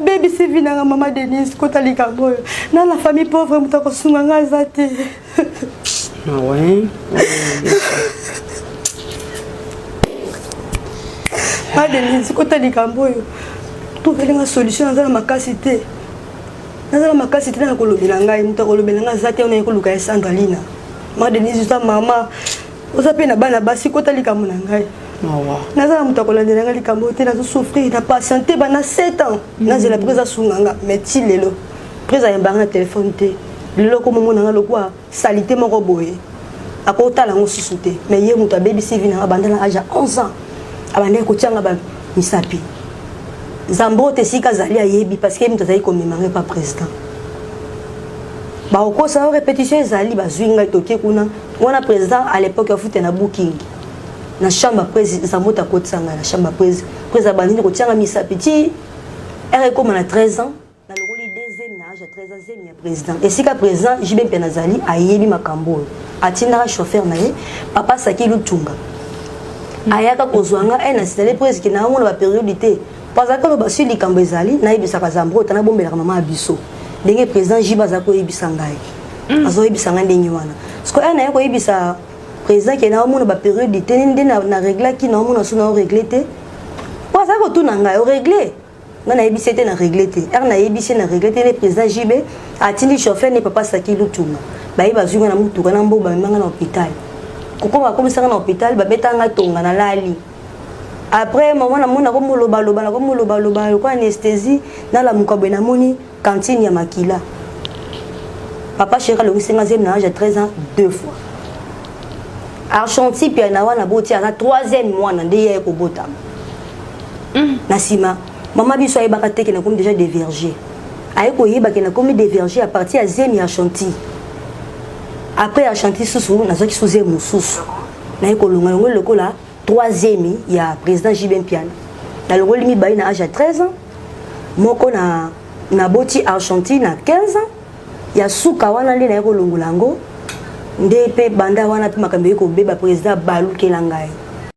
baby c'est vina maman Denise kota likambo na la famille pauvre mutako sunga ngazate ah ouais maman Denise kota likambo tout velinga solution dans ma capacité dans ma capacité na kolobela ngai mutako kolobela ngazate on ekoluka ya Sandralina maman Denise ta mama oza pe na bana basi kota likambo na ngai nazala mutako landela ngai likambo te nazo souffrir na patiente bana 7 ans nazela presa sunganga mais ti lelo presa yambanga na téléphone te lelo ko momo nanga lokwa salité moko boye akotala ngo susute mais ye muta baby CV na bandana âge 11 ans abandé ko tianga ba misapi zambo te sika zali ayebi parce que muta zali commémorer pas président ba ko sa répétition zali ba zwinga toke kuna wana président à l'époque afute na booking na chambre président zamota kotsanga na chambre président bandini ko tianga misa petit elle comme na 13 ans na lokoli deuxième âge 13 ans deuxième président et sika président jibe penazali ayebi makambo atinda chauffeur na ye papa saki lutunga ayaka kozwanga na installé président na mona ba périodité parce que ba suli kambo ezali na yebisa ka zambrota na bombela mama abiso ndenge président jiba za ko yebisa ngai azo yebisa nga ndenge wana sko na ko yebisa président qui na mona ba périodité ndenge na régler ki na mona sona régler te parce que tout na ngai o régler na yebisa te na régler te na yebisa na régler te le président jibe atindi chauffeur ne papa saki lutunga ba yeba zunga na mutuka na mboba manga na hôpital kokoma comme ça na hôpital ba betanga tonga na lali après maman na mona ko moloba loba ko anesthésie na la mukabwe na moni cantine ya makila papa chéri le 5e na âge 13 ans 2 fois Argentine puis na wana boti na 3e mois na ndeye ko bota na sima maman biso ay bakate ke na comme déjà des vergers ay ko yeba ke na comme des vergers à partir à zemi Argentine après Argentine susu na zoki suze mususu na ko longa longa lokola 3e ya président Jibem Piana na le rôle mi bayi na âge 13 ans moko na boti Argentine à 15 ans ya suka wana ndena ko longolango ndepe banda wana pe makambe ko beba président balu kelangai